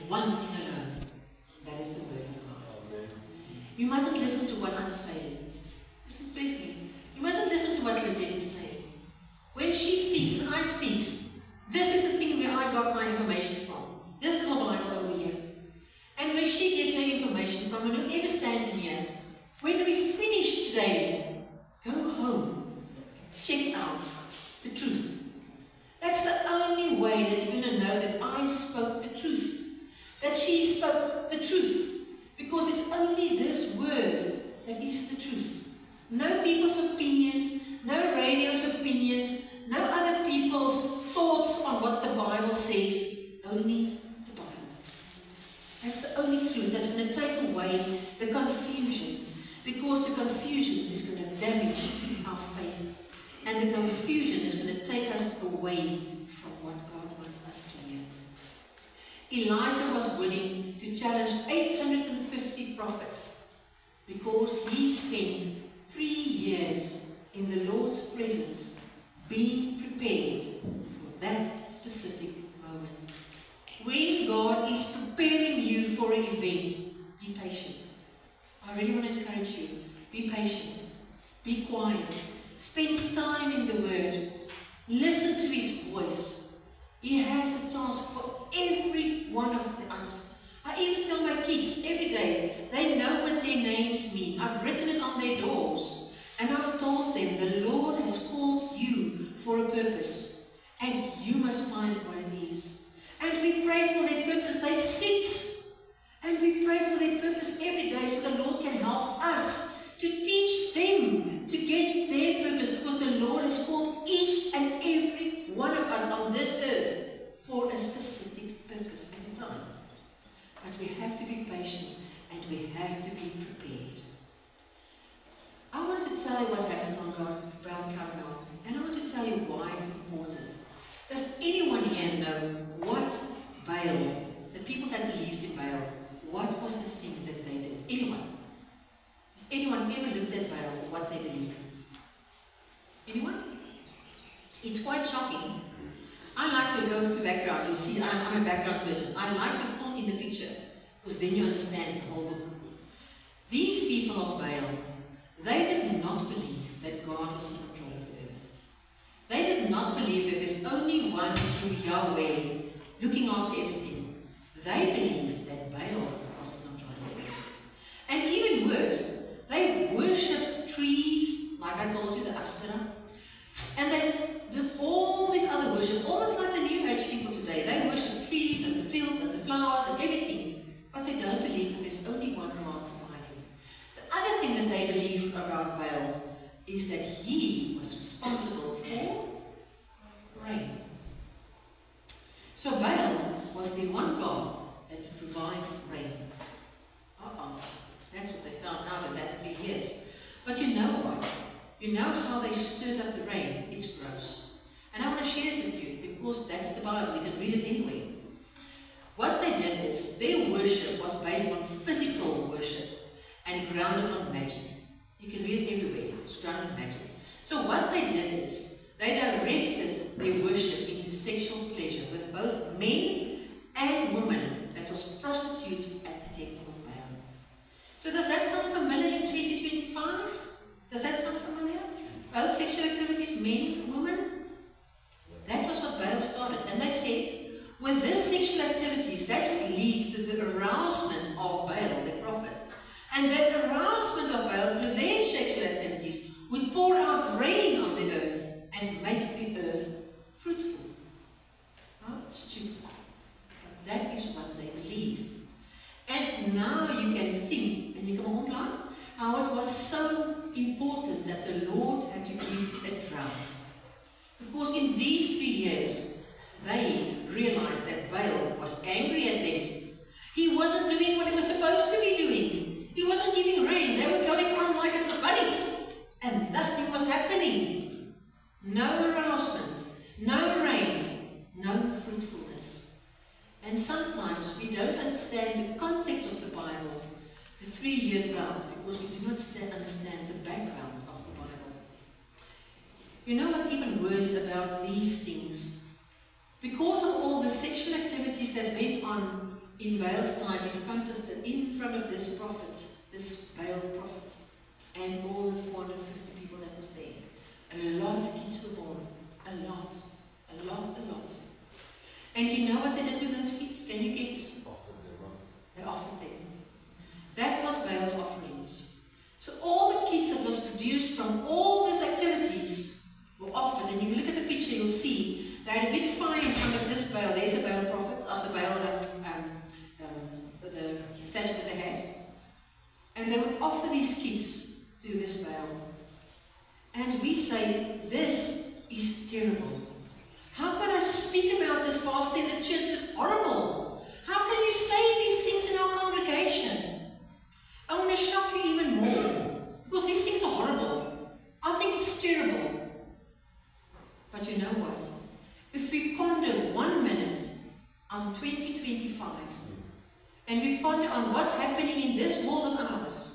one thing alone. That is the word of God. You mustn't listen to what I'm saying. Listen carefully. You mustn't listen to what Lizette is saying. When she speaks and I speak, this is the thing where I got my information from. This little Bible over here. And where she gets her information from, and whoever stands in here, when we finish today, go home, check out the truth. That's the only way that you're going to know that I spoke the truth. That she spoke the truth. Because it's only this word that is the truth. No people's opinions, no radio's opinions, no other people's thoughts on what the Bible says. Only the Bible. That's the only truth that's going to take away the confusion. Because the confusion is going to damage our faith. And the confusion is going to take us away from what God wants us to hear. Elijah was willing to challenge 850 prophets because he spent 3 years in the Lord's presence being prepared for that specific moment. When God is preparing you for an event, be patient. I really want to encourage you. Be patient. Be quiet. Spend time in the Word. Listen to His voice. He has a task for every one of us. I even tell my kids every day, they know what their names mean. I've written it on their doors. And I've told them, the Lord has called you for a purpose. And you must find what it is. And we pray for their purpose. They're 6. And we pray for their purpose every day so the Lord can help us to teach them to get their purpose, because the Lord has called each and every one of us on this earth for a specific purpose and time. But we have to be patient and we have to be prepared. I want to tell you what happened on Mount Carmel, and I want to tell you why it's important. Does anyone here know what Baal, the people that believed in Baal, what was the thing that they did? Anyone? Has anyone ever looked at Baal or what they believe? Anyone? It's quite shocking. I like to go through background. You see, I'm a background person. I like to fill in the picture, because then you understand the whole book. These people of Baal, they did not believe that God was in control of the earth. They did not believe that there's only one true Yahweh looking after everything. They believed that Baal was in control of the earth. And even worse, they worshipped trees, like I told you, the Ashtoreth. And they did all this other worship, almost like the New Age people today. They worship trees and the field and the flowers and everything. But they don't believe that there's only one God providing. The other thing that they believed about Baal is that he was responsible for rain. So Baal was the one God that would provide rain. That's what they found out in that 3 years. But you know what? You know how they stirred up the rain? It's gross. And I want to share it with you because that's the Bible. You can read it anyway. What they did is their worship was based on physical worship and grounded on magic. You can read it everywhere. It's grounded in magic. So what they did is they directed their worship into sexual pleasure with both men and women. That was prostitutes at the temple of Baal. So does that sound familiar in 2025? Does that sound familiar? Both sexual activities, men and women? That was what Baal started. And they said, with this sexual activities, that would lead to the arousement of Baal, the prophet. And that arousement of Baal through their sexual activities would pour out rain on the earth and make the earth fruitful. Oh, stupid. But that is what they believed. And now you can think, and you can apply, how it was so important that the Lord had to give a drought. Because in these 3 years, they realized that Baal was angry at them. He wasn't doing what he was supposed to be doing. He wasn't giving rain. They were going on like little bunnies. And nothing was happening. No arousement, no rain, no fruitfulness. And sometimes we don't understand the context of the Bible, the 3-year drought, because we do not understand the background of the Bible. You know what's even worse about these things? Because of all the sexual activities that went on in Baal's time in front of this prophet, this Baal prophet, and all the 450 people that was there. A lot of kids were born. A lot. And you know what they did with those kids? Can you guess? They offered them. That was Baal's offerings. So all the kids that was produced from all these activities were offered. And if you look at the picture, you'll see they had a big fire in front of this Baal. There's the Baal prophet, of the Baal, the statue that they had. And they would offer these kids to this Baal. And we say, this is terrible. How can I speak about this pastor in the church? This is horrible. How can you say these things in our congregation? I want to shock you even more. Because these things are horrible. I think it's terrible. But you know what? If we ponder 1 minute on 2025, and we ponder on what's happening in this world of ours,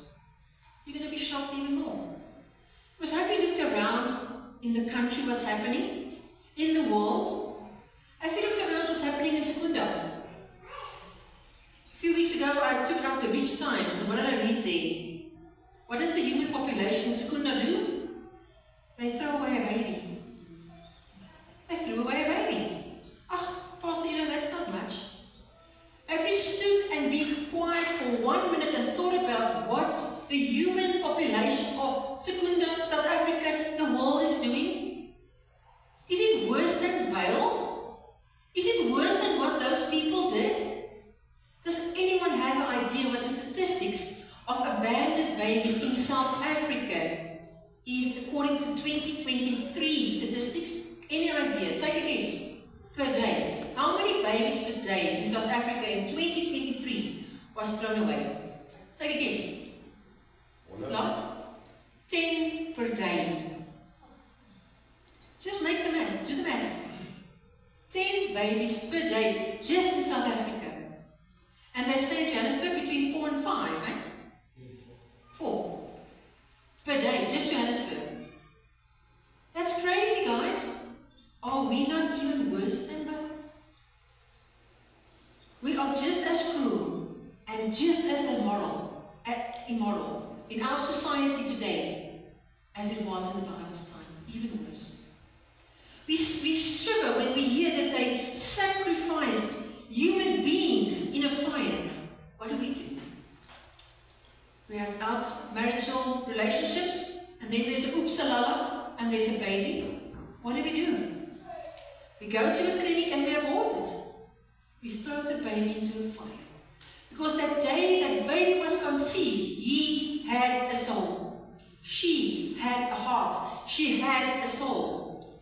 you're going to be shocked even more. Because have you looked around in the country what's happening? In the world? Have you looked around what's happening in Secunda? A few weeks ago I took out the Rich Times, and what did I read there? What does the human population in Secunda do? They throw away a baby. They threw away a baby. Ah, Pastor, you know, that's not much. Have you stood and been quiet for 1 minute and thought about what the human population of Secunda, South Africa, the world is doing? Is it worse than Baal? Is it worse than what those people did? Does anyone have an idea what the statistics of abandoned babies in South Africa is according to 2023 statistics? Any idea? Take a guess. Per day. How many babies per day in South Africa in 2023 was thrown away? Take a guess. No? 10 per day. Just make the math. Do the maths. 10 babies per day just in South Africa. And they say in Johannesburg between 4 and 5, eh? 4 per day, just Johannesburg. That's crazy, guys. Are we not even worse than that? We are just as cruel and just as immoral in our society today as it was in the Bible's time, even worse. We shiver when we hear that they sacrificed human beings in a fire. What do? We have out-marital relationships, and then there's a oopsalala, and there's a baby. What do? We go to a clinic and we abort it. We throw the baby into a fire. Because that day that baby was conceived, he had a soul. She had a heart. She had a soul.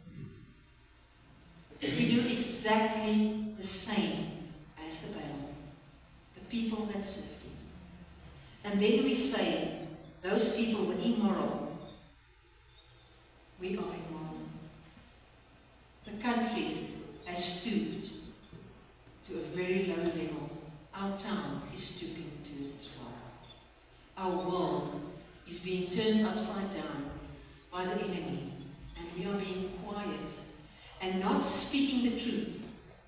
We do exactly the same as the Baal, the people that served him. And then we say, those people were immoral. We are immoral. The country has stooped to a very low level. Our town is stooping to it as well. Our world is being turned upside down by the enemy, and we are being quiet and not speaking the truth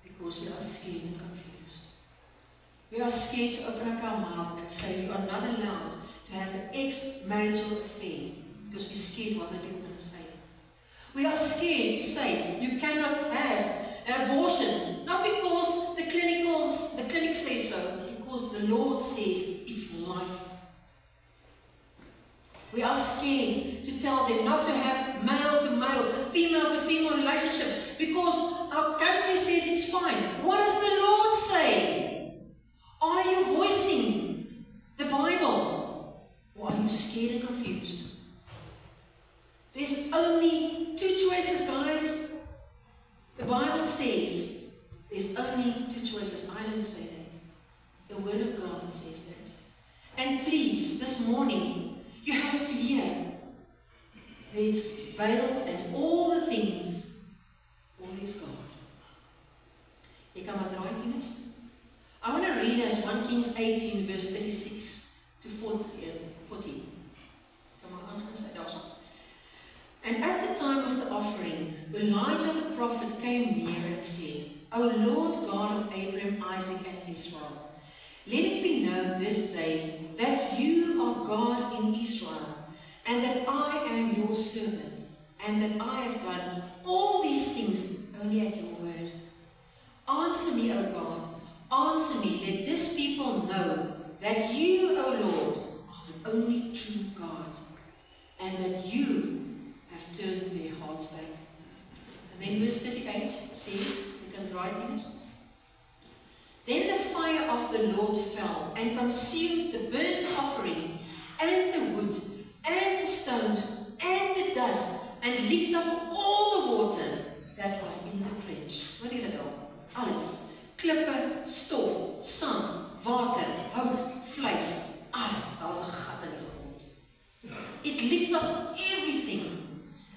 because we are scared and confused. We are scared to open up our mouth and say we are not allowed to have an extramarital affair because we're scared what the people are going to say. We are scared to say you cannot have an abortion, not because the clinic says so, because the Lord says it's life. We are scared to tell them not to have male-to-male, female-to-female relationships because our country says it's fine. What does the Lord say? Are you voicing the Bible? Or are you scared and confused? There's only 2 choices, guys. The Bible says there's only 2 choices. I don't say that. The Word of God says that. And please, this morning, you have to hear there's Baal and all the things, all is God. Jy kan maar draai, tieners. I want to read as 1 Kings 18, verse 36 to 40. Come on, and at the time of the offering, Elijah the prophet came near and said, O Lord God of Abraham, Isaac, and Israel, Let it be known this day that you are God in Israel, and that I am your servant, and that I have done all these things only at your word. Answer me, O God, answer me, let this people know that you, O Lord, are the only true God, and that you have turned their hearts back. And then verse 38 says, you can write it. Then the fire of the Lord fell and consumed the burnt offering and the wood and the stones and the dust, and licked up all the water that was in the trench. Wat het dit al? Alles. Klippe, stof, sand, water, hout, vleis, alles. Daar was 'n gat in die grond. It licked up everything.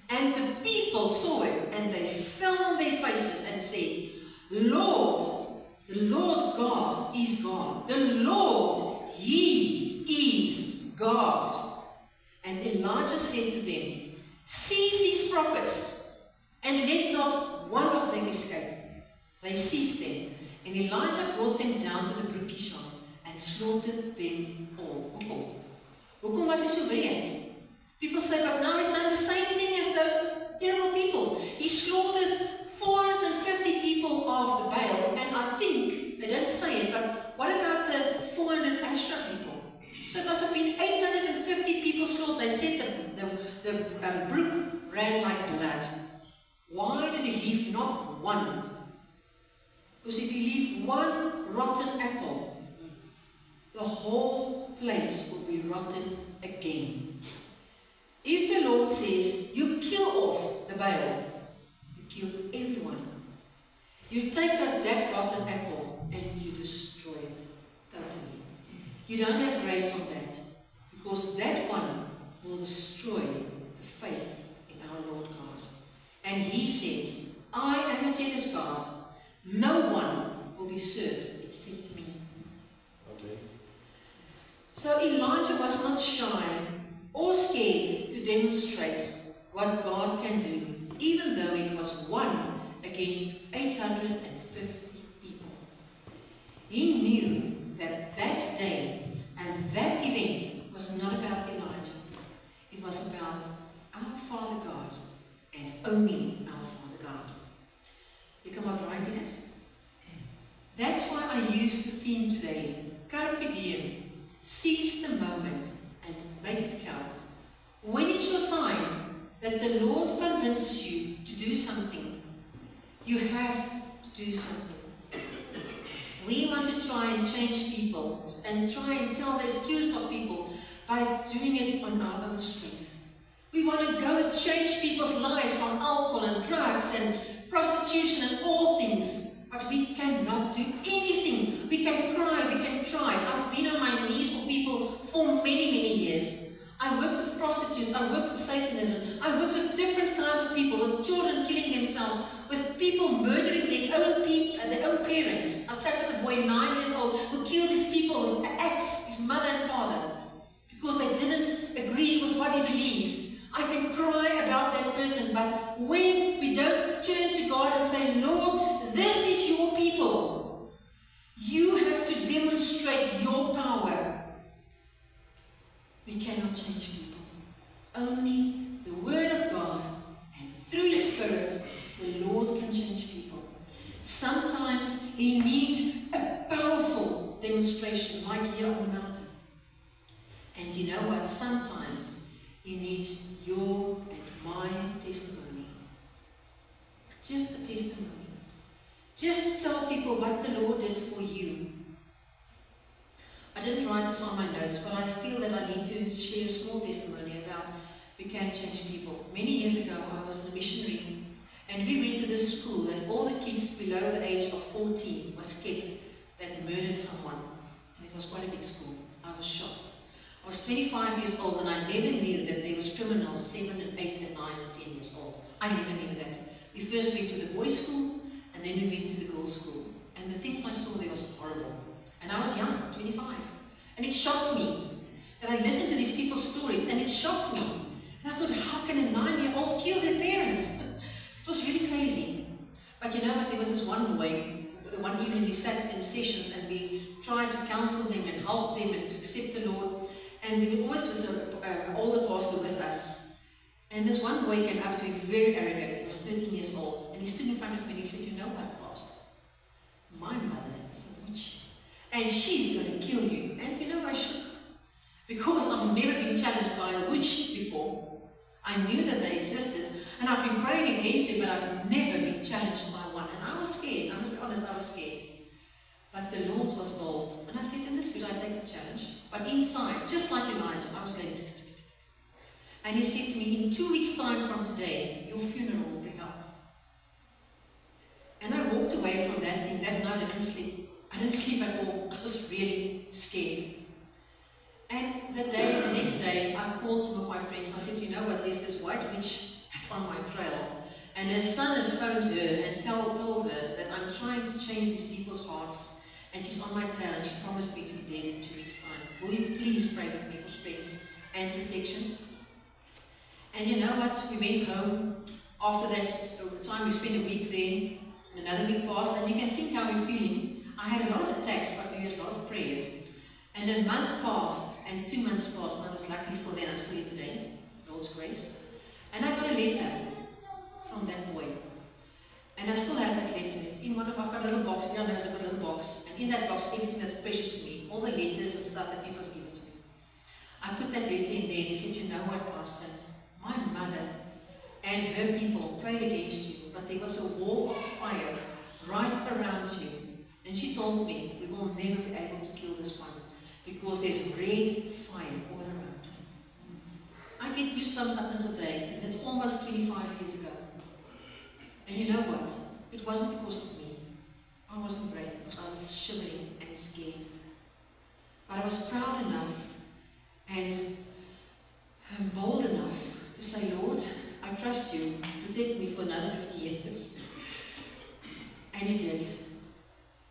And the people saw it, and they fell on their faces and said, Lord, the Lord God is God. The Lord, He is God. And Elijah said to them, seize these prophets, and let not one of them escape. They seized them, and Elijah brought them down to the brook Kishon and slaughtered them all. Hoekom was he so wreed? People say, but now he's done the same thing as those terrible people. He slaughters 450 people of the Baal, and I think, they don't say it, but what about the 400 Asherah people? So it must have been 850 people slaughtered. They said the brook ran like blood. Why did he leave not one? Because if you leave one rotten apple, the whole place will be rotten again. If the Lord says, you kill off the Baal, you kill everyone. You take out that rotten apple and you destroy it totally. You don't have grace on that, because that one will destroy the faith in our Lord God. And He says, I am a jealous God. No one will be served except me. Okay. So Elijah was not shy or scared to demonstrate what God can do, even though it was 1 against 850 people. He knew that that day and that event was not about Elijah. It was about our Father God and only our Father God. You come out right in it? That's why I use the theme today, Carpe Diem, seize the moment and make it count. When it's your time that the Lord convinces you to do something, you have to do something. We want to try and change people and try and tell the truth of people by doing it on our own strength. We want to go and change people's lives from alcohol and drugs and prostitution and all things. But we cannot do anything. We can cry, we can try. I've been on my knees for people for many, many years. I work with prostitutes, I work with Satanism, I work with different kinds of people, with children killing themselves, with people murdering their own parents. I sat with a boy 9 years old who killed his people with an axe, his mother and father, because they didn't agree with what he believed. I can cry about that person, but when we don't turn to God and say, Lord, this is your people, you have to demonstrate your power. We cannot change people. Only the Word of God and through His Spirit, the Lord can change people. Sometimes He needs a powerful demonstration, like here on the mountain. And you know what? Sometimes He needs your and my testimony. Just a testimony. Just to tell people what the Lord did for you. I didn't write this on my notes, but I feel that I need to share a small testimony about we can change people. Many years ago, I was a missionary, and we went to this school that all the kids below the age of 14 was kept that murdered someone. And it was quite a big school. I was shocked. I was 25 years old, and I never knew that there was criminals 7 and 8 and 9 and 10 years old. I never knew that. We first went to the boys' school, and then we went to the girls' school. And the things I saw there was horrible. And I was young, 25. And it shocked me that I listened to these people's stories, and it shocked me. And I thought, how can a 9-year-old kill their parents? It was really crazy. But you know what? There was this one boy, the one evening we sat in sessions and we try to counsel them and help them and to accept the Lord. And there always was an older pastor with us. And this one boy came up to me, very arrogant. He was 13 years old. And he stood in front of me and he said, "You know what, Pastor? My mother is a witch. And she's going to kill you." And you know, I shook. Because I've never been challenged by a witch before. I knew that they existed. And I've been praying against them, but I've never been challenged by one. And I was scared. I must be honest, I was scared. But the Lord was bold. And I said, "And this good, I take the challenge." But inside, just like Elijah, I was going, and he said to me, "In 2 weeks' time from today, your funeral will be held." And I walked away from that thing. That night I didn't sleep. I didn't sleep at all. I was really scared. And the next day, I called some of my friends and I said, "You know what, there's this white witch that's on my trail. And her son has phoned her and told her that I'm trying to change these people's hearts. And she's on my tail and she promised me to be dead in 2 weeks' time. Will you please pray with me for strength and protection?" And you know what? We went home. After that time, we spent a week there. Another week passed, and you can think how we're feeling. I had a lot of attacks, but we had a lot of prayer. And a month passed, and 2 months passed, and I was luckily still there, and I'm still here today, Lord's grace. And I got a letter from that boy. And I still have that letter. It's in one of, I've got a little box, everyone knows I've got a little box, and in that box, everything that's precious to me, all the letters and stuff that people's given to me. I put that letter in there, and he said, "You know what, Pastor? My mother and her people prayed against you, but there was a wall of fire right around you. And she told me, we will never be able to kill this one, because there's red fire all around." I get goosebumps up until today, and it's almost 25 years ago. And you know what? It wasn't because of me. I wasn't brave, because I was shivering and scared. But I was proud enough and bold enough to say, "Lord, I trust you. Protect me for another 50 years. And he did.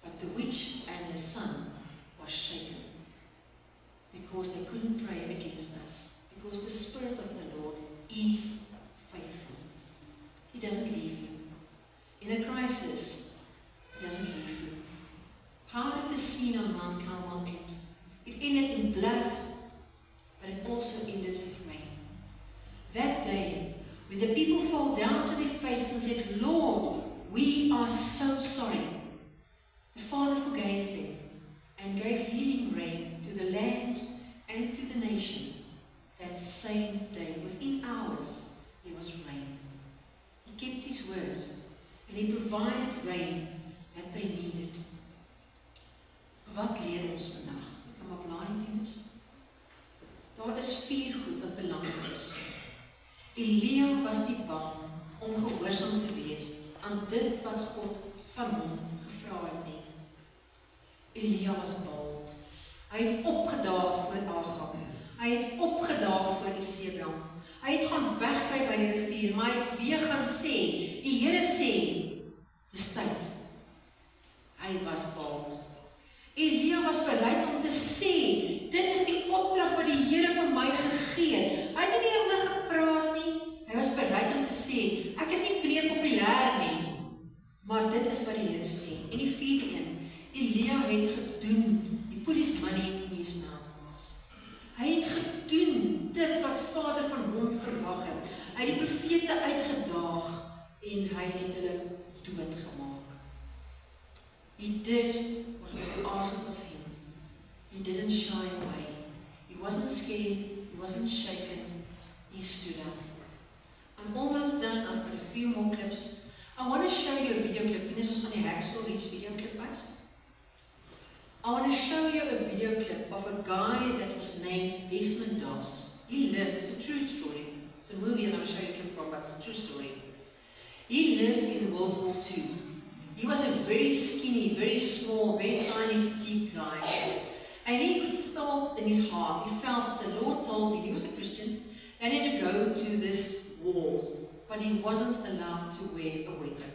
But the witch and her son was shaken, because they couldn't pray against us. Because the Spirit of the Lord is faithful. He doesn't leave you. In a crisis, he doesn't leave you. How did the scene on Mount Carmel end? It ended in blood, but it also ended with rain. That day, when the people fell down to their faces and said, "Lord, we are so sorry," the Father forgave them and gave healing rain to the land and to the nation. That same day, within hours, there was rain. He kept his word, and he provided rain that they needed. Wat leer ons vandag? Ek kan maar blaai in dit. Daar is 4 goed wat belangrik is. Elia was nie bang om gehoorsaam te wees aan dit wat God van hom gevra het nie. Elia was bold. Hy het opgedaag voor Agab. Hy het opgedaag voor Isebel. Hy het gaan wegkry by die rivier, maar hy het weer gaan sê, die Here sê, dis tyd. Hy was bold. Elia was bereid om te sê, dit is die opdrag wat die Here vir my gegee het. Hy het nie net gepraat nie, hy was bereid om te sê, ek is nie meer populêr nie, maar dit is wat die Here sê. En die 4de een, Elia het gedoen, die policeman het nie eens nagewas. Hy het gedoen dit wat Vader van hom verwag het. Hy het die profete uitgedaag en hy het hulle doodgemaak. He did what was asked of him. He didn't shy away. He wasn't scared. He wasn't shaken. He stood up. I'm almost done. I've got a few more clips. I want to show you a video clip. This was on the Hacksaw Ridge video clip, right? I want to show you a video clip of a guy that was named Desmond Doss. He lived, it's a true story. It's a movie that I'm going to show you a clip from, but it's a true story. He lived in World War II. He was a very skinny, very small, very tiny, petite guy. And he thought in his heart, he felt that the Lord told him, he was a Christian, and he had to go to this war. But he wasn't allowed to wear a weapon.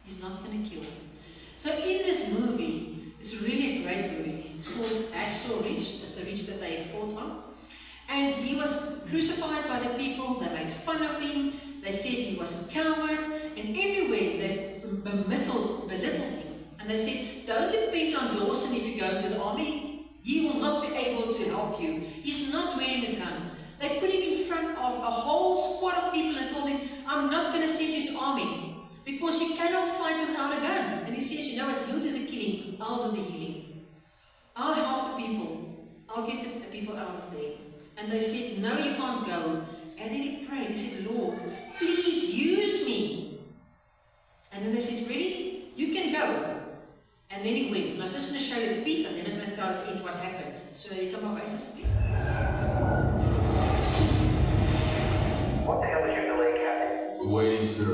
He's not going to kill him. So in this movie, it's really a great movie. It's called Hacksaw Ridge. That's the ridge that they fought on. And he was crucified by the people. They made fun of him. They said he was a coward. And everywhere they belittled him And they said, don't depend on Dawson if you go into the army. He will not be able to help you. He's not wearing a gun. They put him in front of a whole squad of people and told him, I'm not going to send you to army because you cannot fight without a gun. And he says, you know what, you do the killing, I'll do the healing. I'll help the people. I'll get the people out of there. And they said, no, you can't go. And then he prayed. He said, Lord, please use me. And then they said, ready? You can go. And then he went. And I'm just going to show you the piece, and then I'm going to tell you what happened. So you come up, Isis, please. What the hell is your delay, Captain? We're waiting, sir.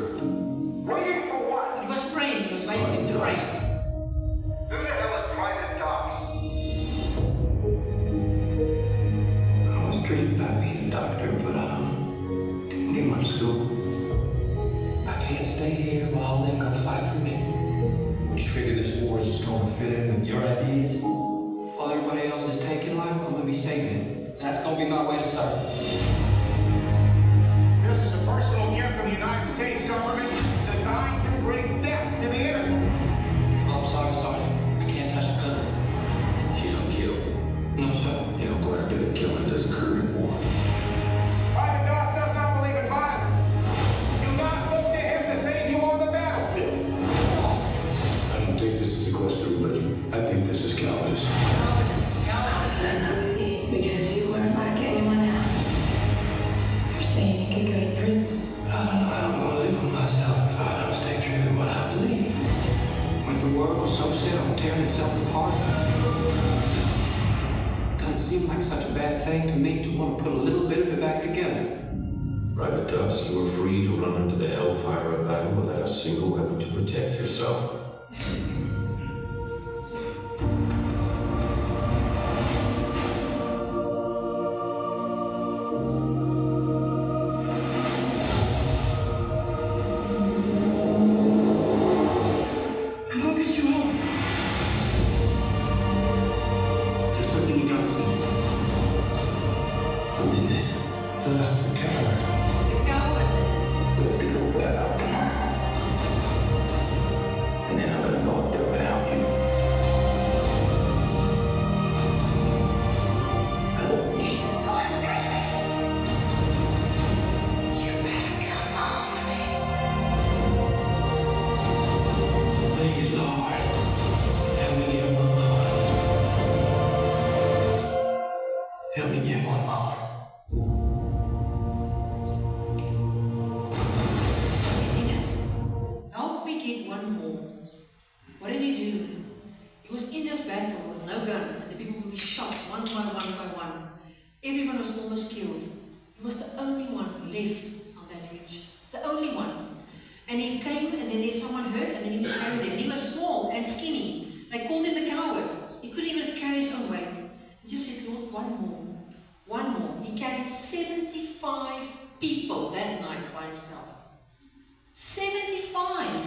Waiting for what? He was praying. He was waiting for him to pray. Who the hell is Private Docs? I was dreaming about being a doctor, but didn't get much school. I can't stay here while they go fight for me. You figure this war is just going to fit in with your ideas? While everybody else is taking life, I'm gonna be saving it. That's gonna be my way to serve. This is a personal gift from the United States government designed to bring death to the enemy. Oh, I'm sorry, Sergeant. I can't touch a gun. You don't kill. No, sir. You know, quite a bit of killing does occur in war. Private Doss does not believe in violence. Do not look to him to save you on the battlefield. I don't think this is a question of religion. I think this is cowardice. Because you weren't like anyone else. You're saying you could go to prison. I'm gonna live with myself if I don't stay true to what I believe. When the world's so set on tearing itself apart, doesn't seem like such a bad thing to me to want to put a little bit of it back together. Private Doss, you are free to run into the hellfire of battle without a single weapon to protect yourself. I'm gonna get you home. There's something you gotta see. Who did this? That's the coward. The coward. We have to go back out tomorrow. And then I'm gonna go up there without you. Help me. You better come home to me. Please, Lord, help me get one more. Help me get one more. Help me get one more. What did he do? He was in this battle with no gun. The people would be shot one by one. Everyone was almost killed. He was the only one left on that ridge. The only one. And he came, and then there's someone hurt, and then he was carried there. He was small and skinny. They called him the coward. He couldn't even carry his own weight. He just said, Lord, one more. One more. He carried 75 people that night by himself. 75!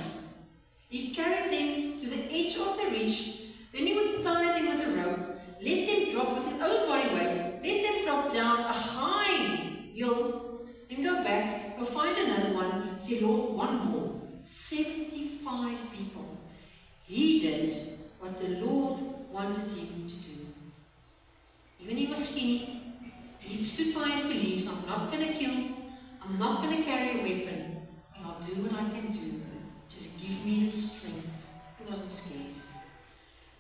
He carried them to the edge of the ridge, then he would tie them with a rope, let them drop with their own body weight, let them drop down a high hill, and go back, go find another one, say, Lord, one more. 75 people. He did what the Lord wanted him to do. Even he was skinny, he stood by his beliefs, I'm not going to kill, I'm not going to carry a weapon, but I'll do what I can do. Just give me the strength. He wasn't scared.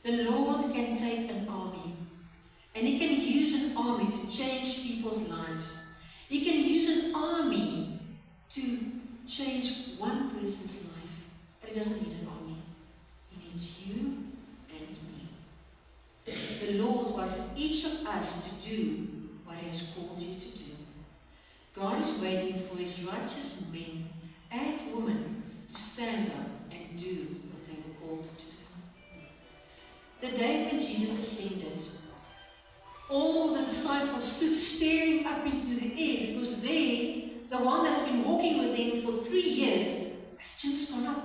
The Lord can take an army, and He can use an army to change people's lives. He can use an army to change one person's life, but He doesn't need an army. He needs you and me. The Lord wants each of us to do what He has called you to do. God is waiting for His righteous men and women to stand up and do what they were called to do. The day when Jesus ascended, all the disciples stood staring up into the air because they, the one that's been walking with them for 3 years, has just gone up.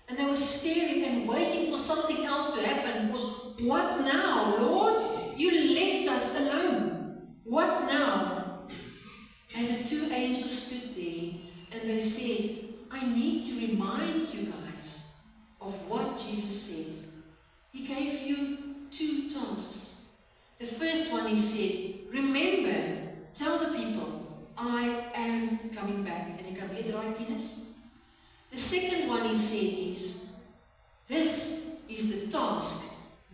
And they were staring and waiting for something else to happen because what now, Lord? You left us alone. What now? And the two angels stood there and they said, I need to remind you guys of what Jesus said. first one he said, remember, tell the people, I am coming back. En ek kan weer draai tieners. The second one he said is, this is the task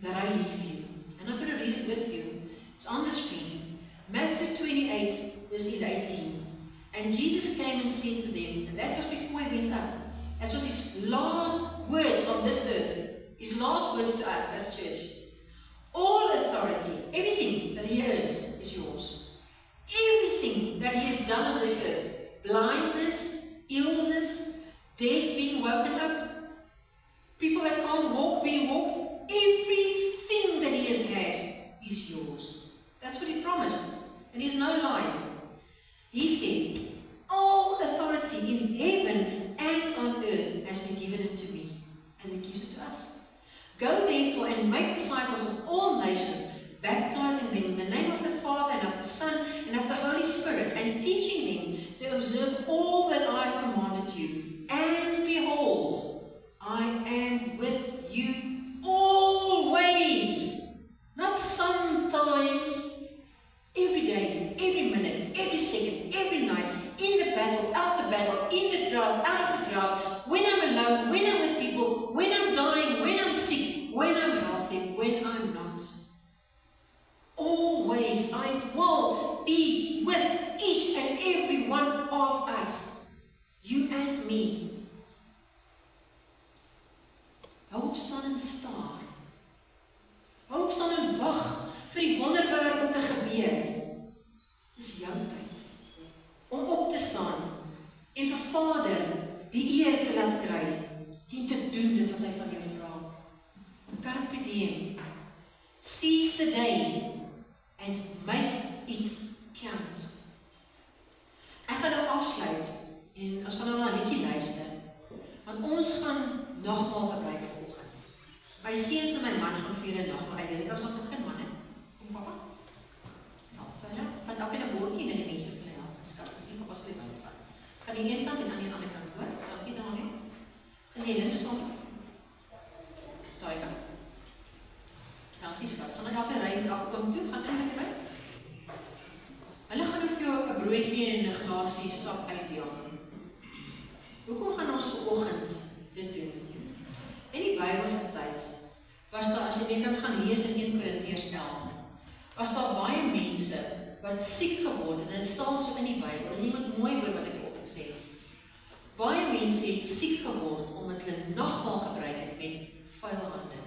that I leave you. And I'm going to read it with you. It's on the screen. Matthew 28, verse 18. And Jesus came and said to them, and that was before he went up. That was his last words on this earth. His last words to us as church. All authority, everything that he owns is yours. Everything that he has done on this earth, blindness, illness, death being woken up, people that can't walk being walked, everything that he has had is yours. That's what he promised. And he's no lie. He said, all authority in heaven and on earth has been given unto me. And he gives it to us. Go therefore and make disciples of all nations, baptizing them in the name of the Father and of the Son and of the Holy Spirit, and teaching them to observe all that I have commanded you. And behold, I am with you always, not sometimes, every day, every minute, every second, every night, in the battle, out the battle, in the drought, out of the drought, when I'm alone, when I'm with people, when I'm dying, when I'm sick, when I'm healthy, when I'm not. Always I will be with each and every one of us, you and me. Hou op staan en staar. Hou op staan en wag vir die wonderwerk om te gebeur. Dis jou tyd om op te staan en vir Vader die eer te laat kry en te doen dit wat hy van jou vra. Carpe diem. Seize the day and make it count. Ek gaan nou afsluit en ons gaan nou na 'n liedjie luister. Want ons gaan nagmaal gebruik vanoggend. My seuns en my man gaan vir julle nagmaal. Ek weet ons gaan begin, man, hè? Kom papa. Nou, van elke 'n bordjie en die mense vir hulle skat. Dis pas weer by vat. Gaan die een kant en aan die ander kant, hoor? Dankie Daniel. Gaan jy links staan? Daai kant. Dankie skat. Gaan nou elke ry en elke kom toe, gaan in met die ry. Hulle gaan nou vir jou 'n broodjie en 'n glasie sap uitdeel. Hoekom gaan ons vanoggend dit doen? In die Bybelse tyd was daar, as jy net kan gaan lees in 1 Korintiërs 11, was daar baie mense wat siek geword het, en dit staan so in die Bybel, en jy moet mooi hoor wat ek vanoggend sê. Baie mense het siek geword omdat hulle nagmaal gebruik het met vuil hande.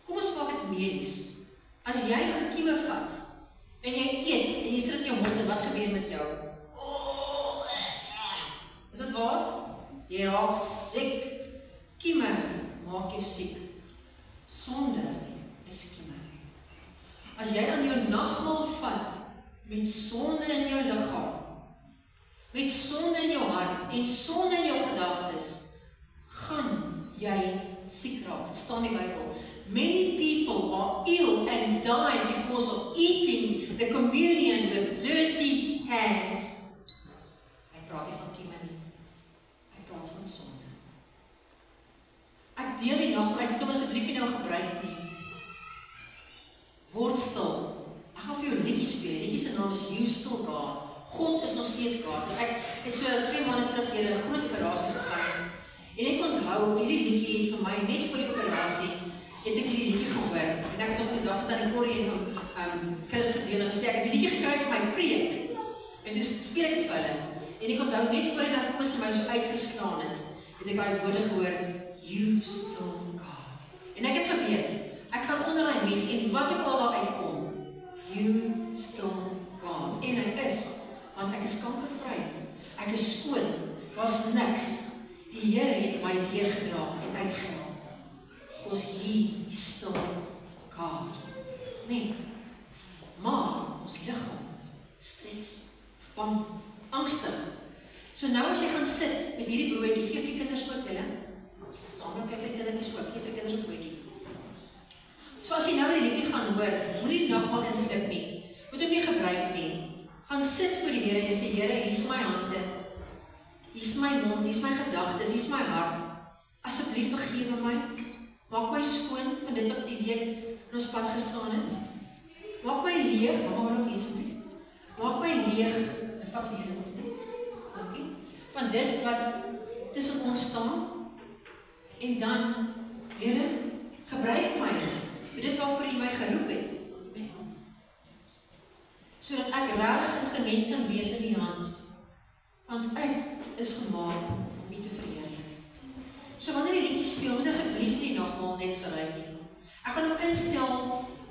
Kom ons maak dit medies. As jy 'n kieme vat en jy eet en jy sit in jou mond, en wat gebeur met jou? Is dit waar? Jy raak siek. Kieme maak jou siek. Sonde is kieme. As jy aan jou nagmaal vat met sonde in jou liggaam, met sonde in jou hart en sonde in jou gedagtes, gaan jy siek raak. Dit staan in die Bybel. Many people are ill and die because of eating the communion with dirty hands. Ek praat nie van kieme nie. Ek praat van sonde. Ek deel die nagmaal, ek moet asseblief nie nou gebruik nie. Word stil. Ek gaan vir jou 'n liedjie speel. Die liedjie se naam is You Still God. God is nog steeds God. Ek het so 2 maande terug deur 'n groot operasie gegaan. En ek onthou hierdie liedjie het vir my net voor die operasie het ek hierdie liedjie gehoor. En ek het op die dag dat die Corrie en Chris gedeel en gesê ek het die liedjie gekry vir my preek. En toe speel ek dit vir hulle. En ek onthou net voor die narkose my so uitgeslaan het ek daai woorde gehoor, You Still God. En ek het geweet, ek gaan onder hy mes en wat ook al daar uitkom, You Still God. En hy is, want ek is kankervry. Ek is skoon. Daar's niks. Die Here het my deurgedra en uitgehaal. Because He is still God. Nee. Maar ons liggaam stres, span, angstig. So nou as jy gaan sit met hierdie broodjie, gee vir die kinders ook julle. Staan nou kyk die kindertjies ook, gee vir die kinders 'n broodjie. So as jy nou die liedjie gaan hoor, moenie die nagmaal inslip nie. Moet hom nie gebruik nie. Gaan sit voor die Here en sê, Here, hier's my hande. Hier's my mond, hier's my gedagtes, hier's my hart. Asseblief vergewe my. Maak my skoon van dit wat die week in ons pad gestaan het. leeg, maar ook iets nie. Maak my leeg, en vat my op, nie? Dankie. Van dit wat tussen ons staan, en dan, Here, gebruik my, vir dit waarvoor U my geroep het, sodat ek regtig 'n instrument kan wees in U hand, want ek is gemaak om U te verheerlik. So wanneer die liedjie speel, moet asseblief nie nogmaal net geruim nie. Ek gaan hom instel,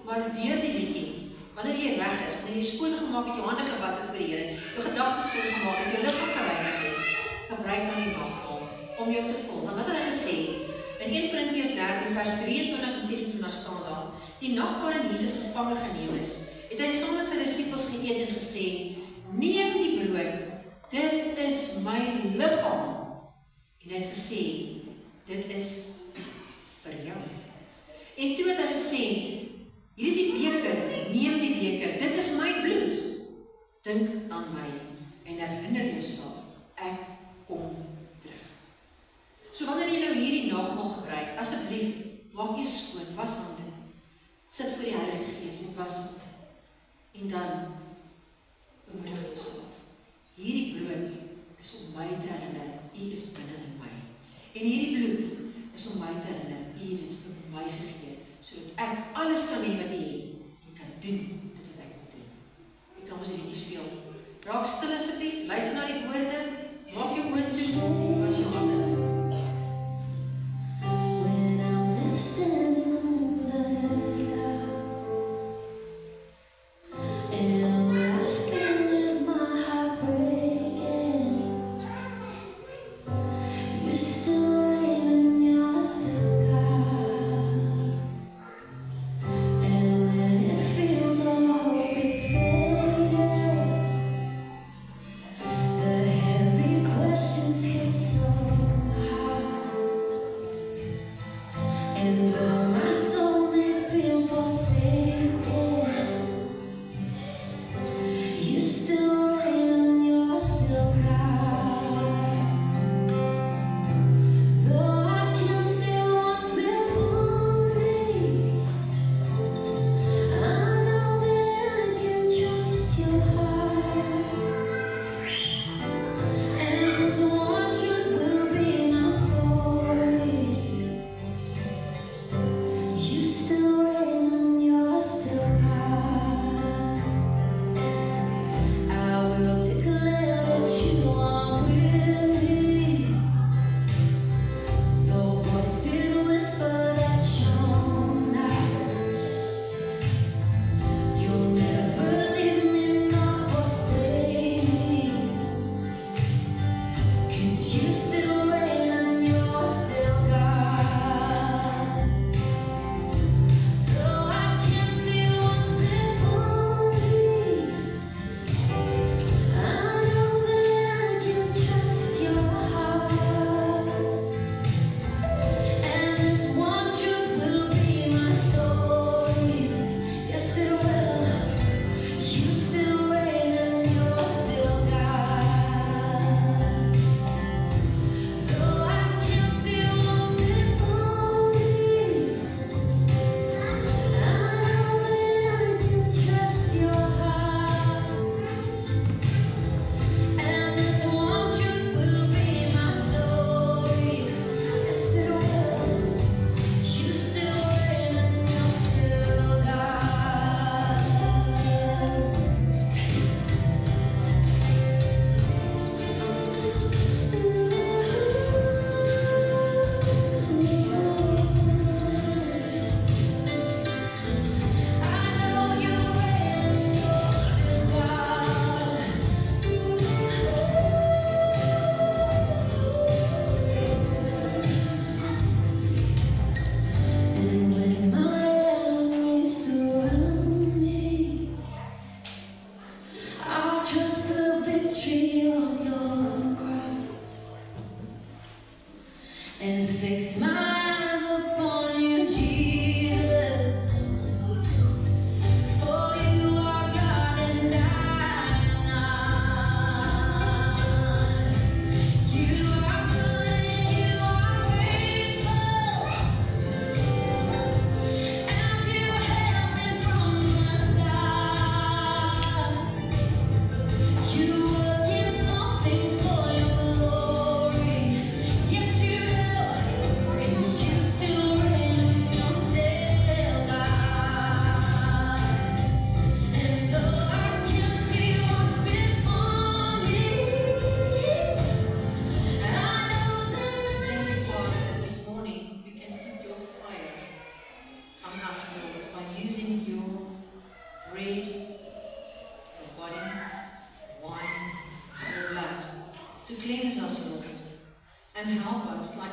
maar deur die liedjie, wanneer jy reg is, wanneer jy skoon gemaak het, jou hande gewas het vir die Here, jou gedagtes skoon gemaak het, jou liggaam gereinig het, gebruik dan die nagmaal om jou te volg. Want wat het hy gesê? In 1 Korintiërs 13 vers 23 en 26 staan daar, die nag waarin Jesus gevange geneem is, het hy saam met sy disippels geëet en gesê, neem die brood, dit is my liggaam. En hy het gesê, dit is vir jou. En toe het hy gesê, hier is die beker, neem die beker, dit is my bloed. Dink aan my en herinner jouself, ek kom terug. So wanneer jy nou hierdie nagmaal gebruik, asseblief, maak jy skoon, was hande, sit voor die Heilige Gees en was hande. En dan bemoedig jouself. Hierdie brood is om my te herinner, U is binne in my. En hierdie bloed is om my te herinner, U het dit vir my gegee, sodat ek alles kan hê wat U het, en kan doen dit wat ek moet doen. Ek kan ons die liedjie speel. Raak stil asseblief, luister na die woorde, maak jou oë toe, was jou hande. And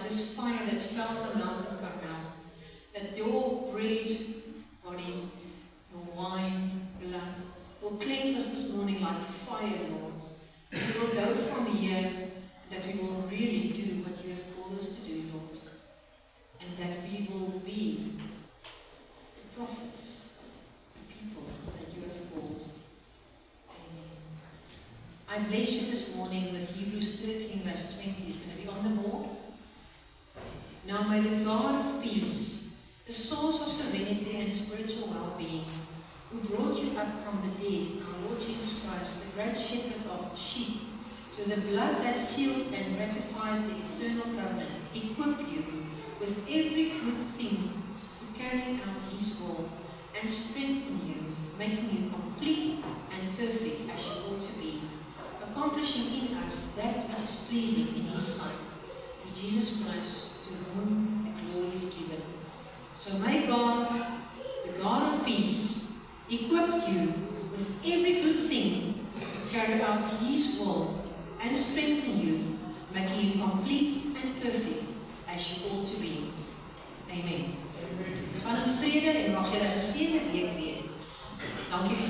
this fire that fell on the mountain Carmel, that your bread, body, your wine, blood, will cleanse us this morning like fire, Lord. We will go from here, that we will really do what you have called us to do, Lord. And that we will be the prophets, the people that you have called. Amen. I bless you this morning with Hebrews 13 verse 20. It's going to be on the board. Now may the God of peace, the source of serenity and spiritual well-being, who brought you up from the dead, our Lord Jesus Christ, the great shepherd of the sheep, through the blood that sealed and ratified the eternal covenant, equip you with every good thing to carry out his will, and strengthen you, making you complete and perfect as you ought to be, accomplishing in us that which is pleasing in his sight, through Jesus Christ, to whom the glory is given. So may God, the God of peace, equip you with every good thing to carry out his will, and strengthen you, making you complete and perfect as you ought to be. Amen. Gaan in vrede en mag julle 'n geseënde week hê. Dankie vir